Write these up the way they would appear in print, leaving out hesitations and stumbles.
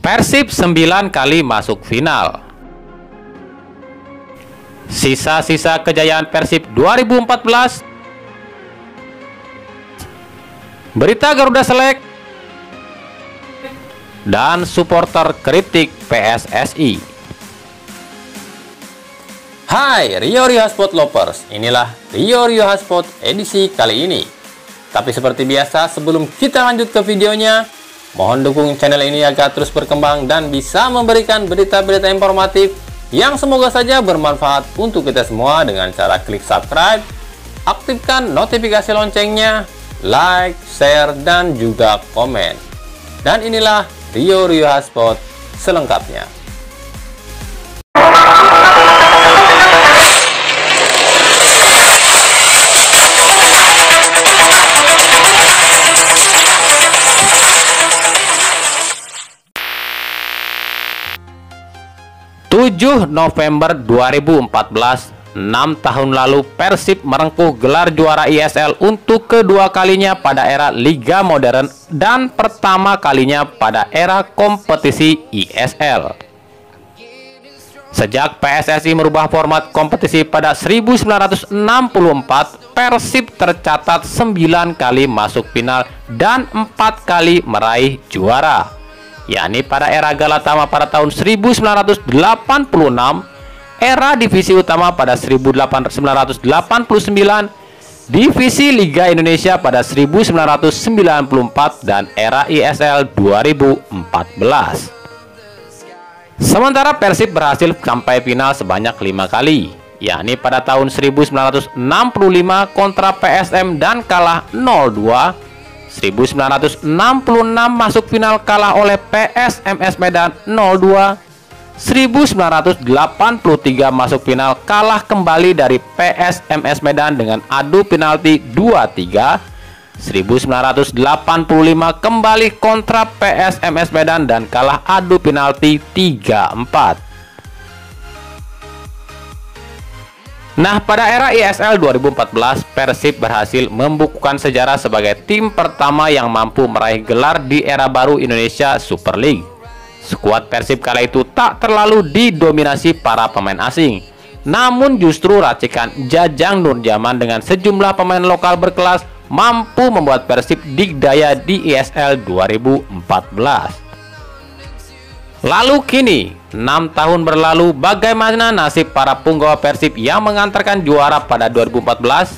Persib 9 kali masuk final. Sisa-sisa kejayaan Persib 2014. Berita Garuda Select dan supporter kritik PSSI. Hai Rio Hotspot Lovers, inilah Rio Hotspot edisi kali ini. Tapi seperti biasa, sebelum kita lanjut ke videonya, mohon dukung channel ini agar terus berkembang dan bisa memberikan berita-berita informatif yang semoga saja bermanfaat untuk kita semua dengan cara klik subscribe, aktifkan notifikasi loncengnya, like, share, dan juga komen. Dan inilah Rio Hotspot selengkapnya. November 2014, 6 tahun lalu Persib merengkuh gelar juara ISL untuk kedua kalinya pada era Liga Modern dan pertama kalinya pada era kompetisi ISL. Sejak PSSI merubah format kompetisi pada 1964, Persib tercatat 9 kali masuk final dan 4 kali meraih juara, yakni pada era Galatama pada tahun 1986, era divisi utama pada 1989, divisi Liga Indonesia pada 1994, dan era ISL 2014. Sementara Persib berhasil sampai final sebanyak 5 kali, yakni pada tahun 1965 kontra PSM dan kalah 0-2, 1966 masuk final kalah oleh PSMS Medan 0-2, 1983 masuk final kalah kembali dari PSMS Medan dengan adu penalti 2-3, 1985 kembali kontra PSMS Medan dan kalah adu penalti 3-4. Nah, pada era ISL 2014, Persib berhasil membukukan sejarah sebagai tim pertama yang mampu meraih gelar di era baru Indonesia Super League. Skuad Persib kala itu tak terlalu didominasi para pemain asing, namun justru racikan Jajang Nurjaman dengan sejumlah pemain lokal berkelas mampu membuat Persib digdaya di ISL 2014. Lalu kini, 6 tahun berlalu, bagaimana nasib para punggawa Persib yang mengantarkan juara pada 2014?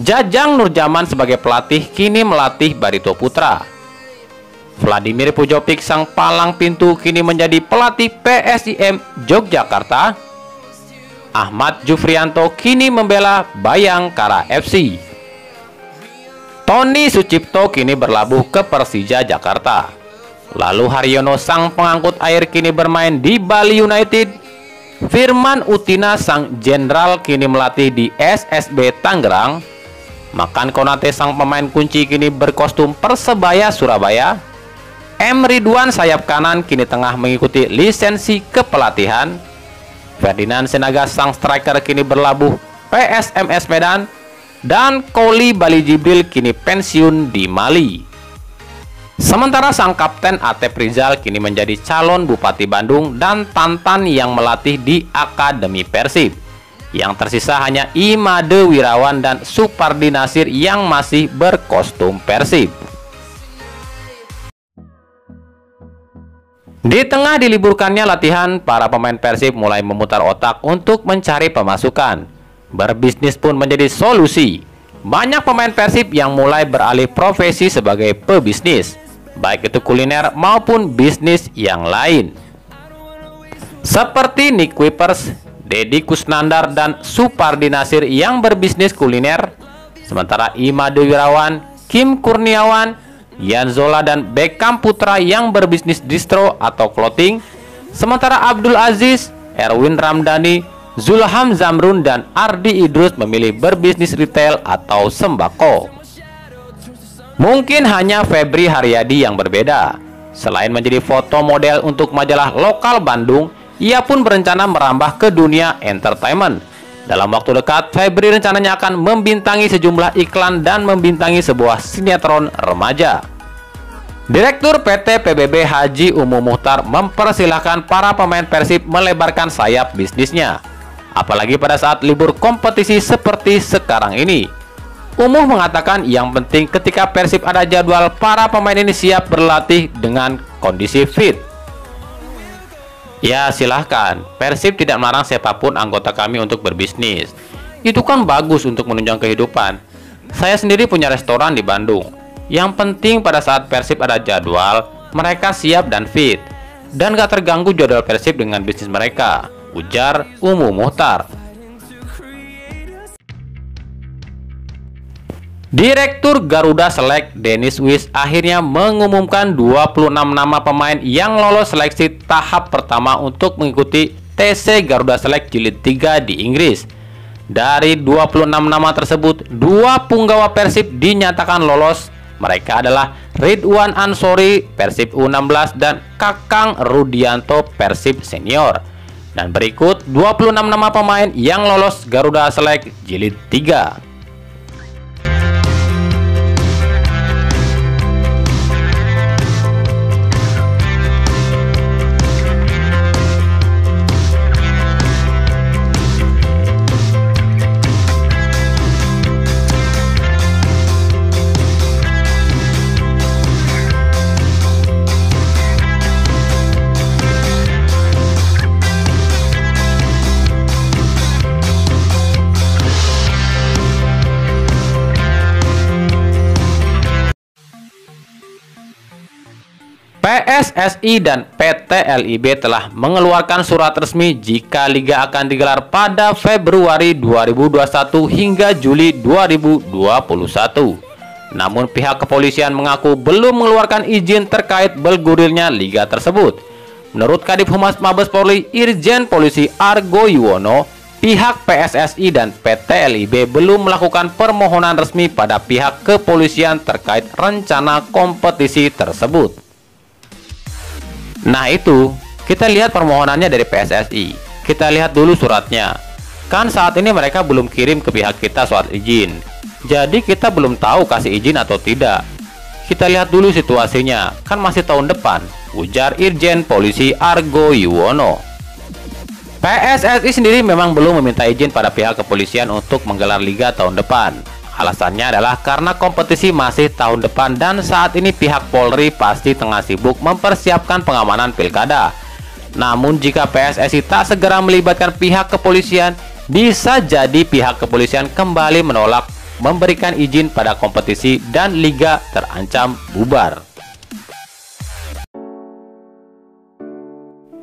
Jajang Nurjaman sebagai pelatih kini melatih Barito Putra. Vladimir Pujovic sang palang pintu kini menjadi pelatih PSIM Yogyakarta. Ahmad Jufrianto kini membela Bayangkara FC. Tony Sucipto kini berlabuh ke Persija Jakarta. Lalu Haryono sang pengangkut air kini bermain di Bali United. Firman Utina sang jenderal kini melatih di SSB Tangerang. Makan Konate sang pemain kunci kini berkostum Persebaya Surabaya. M. Ridwan sayap kanan kini tengah mengikuti lisensi kepelatihan. Ferdinand Sinaga sang striker kini berlabuh PSMS Medan. Dan Koli Bali Jibril kini pensiun di Mali. Sementara sang kapten Atep Rizal kini menjadi calon Bupati Bandung dan Tantan yang melatih di Akademi Persib. Yang tersisa hanya Imade Wirawan dan Supardi Nasir yang masih berkostum Persib. Di tengah diliburkannya latihan, para pemain Persib mulai memutar otak untuk mencari pemasukan. Berbisnis pun menjadi solusi. Banyak pemain Persib yang mulai beralih profesi sebagai pebisnis, baik itu kuliner maupun bisnis yang lain. Seperti Nick Kuipers, Deddy Kusnandar, dan Supardi Nasir yang berbisnis kuliner. Sementara Imade Wirawan, Kim Kurniawan, Yan Zola, dan Beckham Putra yang berbisnis distro atau clothing. Sementara Abdul Aziz, Erwin Ramdhani, Zulham Zamrun, dan Ardi Idrus memilih berbisnis retail atau sembako. Mungkin hanya Febri Haryadi yang berbeda. Selain menjadi foto model untuk majalah lokal Bandung, ia pun berencana merambah ke dunia entertainment. Dalam waktu dekat, Febri rencananya akan membintangi sejumlah iklan dan membintangi sebuah sinetron remaja. Direktur PT PBB Haji Umu Muchtar mempersilahkan para pemain Persib melebarkan sayap bisnisnya, apalagi pada saat libur kompetisi seperti sekarang ini. Umu mengatakan yang penting ketika Persib ada jadwal, para pemain ini siap berlatih dengan kondisi fit. Ya silahkan, Persib tidak melarang siapapun anggota kami untuk berbisnis. Itu kan bagus untuk menunjang kehidupan. Saya sendiri punya restoran di Bandung. Yang penting pada saat Persib ada jadwal, mereka siap dan fit, dan gak terganggu jadwal Persib dengan bisnis mereka, ujar Umu Muchtar. Direktur Garuda Select Dennis Wis akhirnya mengumumkan 26 nama pemain yang lolos seleksi tahap pertama untuk mengikuti TC Garuda Select Jilid 3 di Inggris. Dari 26 nama tersebut, 2 punggawa Persib dinyatakan lolos. Mereka adalah Ridwan Ansori Persib U16 dan Kakang Rudianto Persib Senior. Dan berikut 26 nama pemain yang lolos Garuda Select Jilid 3. PSSI dan PT LIB telah mengeluarkan surat resmi jika Liga akan digelar pada Februari 2021 hingga Juli 2021. Namun pihak kepolisian mengaku belum mengeluarkan izin terkait bergulirnya Liga tersebut. Menurut Kadif Humas Mabes Polri Irjen Polisi Argo Yuwono, pihak PSSI dan PT LIB belum melakukan permohonan resmi pada pihak kepolisian terkait rencana kompetisi tersebut. Nah itu, kita lihat permohonannya dari PSSI. Kita lihat dulu suratnya. Kan saat ini mereka belum kirim ke pihak kita soal izin. Jadi kita belum tahu kasih izin atau tidak. Kita lihat dulu situasinya, kan masih tahun depan, ujar Irjen Polisi Argo Yuwono. PSSI sendiri memang belum meminta izin pada pihak kepolisian untuk menggelar Liga tahun depan. Alasannya adalah karena kompetisi masih tahun depan dan saat ini pihak Polri pasti tengah sibuk mempersiapkan pengamanan pilkada. Namun jika PSSI tak segera melibatkan pihak kepolisian, bisa jadi pihak kepolisian kembali menolak memberikan izin pada kompetisi dan Liga terancam bubar.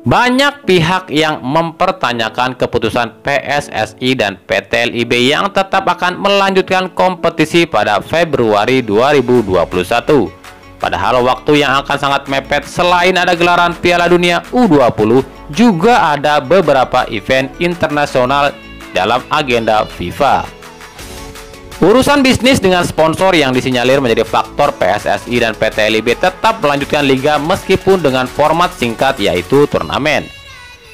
Banyak pihak yang mempertanyakan keputusan PSSI dan PT LIB yang tetap akan melanjutkan kompetisi pada Februari 2021. Padahal waktu yang akan sangat mepet, selain ada gelaran Piala Dunia U20, juga ada beberapa event internasional dalam agenda FIFA. Urusan bisnis dengan sponsor yang disinyalir menjadi faktor PSSI dan PT LIB tetap melanjutkan Liga meskipun dengan format singkat yaitu turnamen.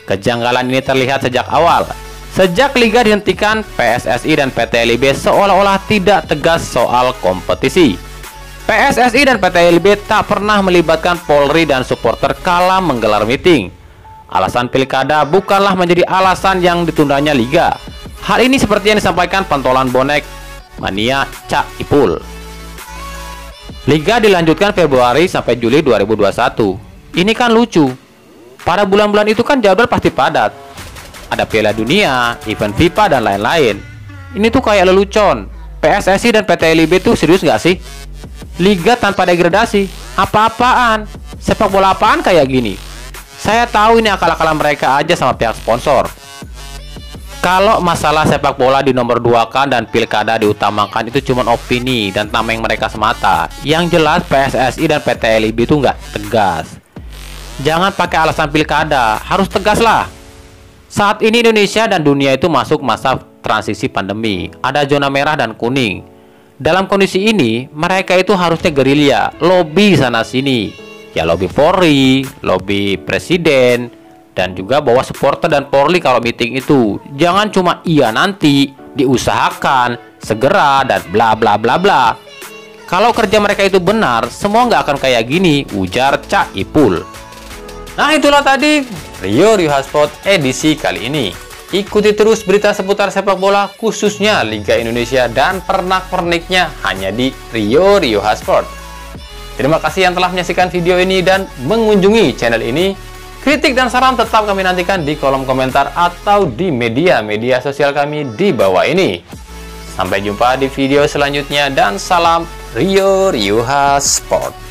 Kejanggalan ini terlihat sejak awal. Sejak Liga dihentikan, PSSI dan PT LIB seolah-olah tidak tegas soal kompetisi. PSSI dan PT LIB tak pernah melibatkan Polri dan supporter kala menggelar meeting. Alasan pilkada bukanlah menjadi alasan yang ditundanya Liga. Hal ini seperti yang disampaikan pentolan bonek mania Cak Ipul. Liga dilanjutkan Februari sampai Juli 2021. Ini kan lucu. Pada bulan-bulan itu kan jadwal pasti padat. Ada Piala Dunia, event FIFA dan lain-lain. Ini tuh kayak lelucon. PSSI dan PT LIB tuh serius nggak sih? Liga tanpa degradasi, apa-apaan? Sepak bola apaan kayak gini? Saya tahu ini akal-akalan mereka aja sama pihak sponsor. Kalau masalah sepak bola di nomor 2-kan dan pilkada diutamakan itu cuma opini dan tameng mereka semata. Yang jelas PSSI dan PT LIB itu nggak tegas. Jangan pakai alasan pilkada, harus tegas lah. Saat ini Indonesia dan dunia itu masuk masa transisi pandemi. Ada zona merah dan kuning. Dalam kondisi ini, mereka itu harusnya gerilya, lobby sana-sini. Ya lobby Polri, lobby Presiden, dan juga bawa supporter dan Polri kalau meeting itu. Jangan cuma iya nanti, diusahakan, segera, dan bla bla bla bla. Kalau kerja mereka itu benar, semua nggak akan kayak gini, ujar Cak Ipul. Nah, itulah tadi Rio Sport edisi kali ini. Ikuti terus berita seputar sepak bola, khususnya Liga Indonesia dan pernak-perniknya hanya di Rio Sport. Terima kasih yang telah menyaksikan video ini dan mengunjungi channel ini. Kritik dan saran tetap kami nantikan di kolom komentar atau di media sosial kami di bawah ini. Sampai jumpa di video selanjutnya dan salam Rio Sport.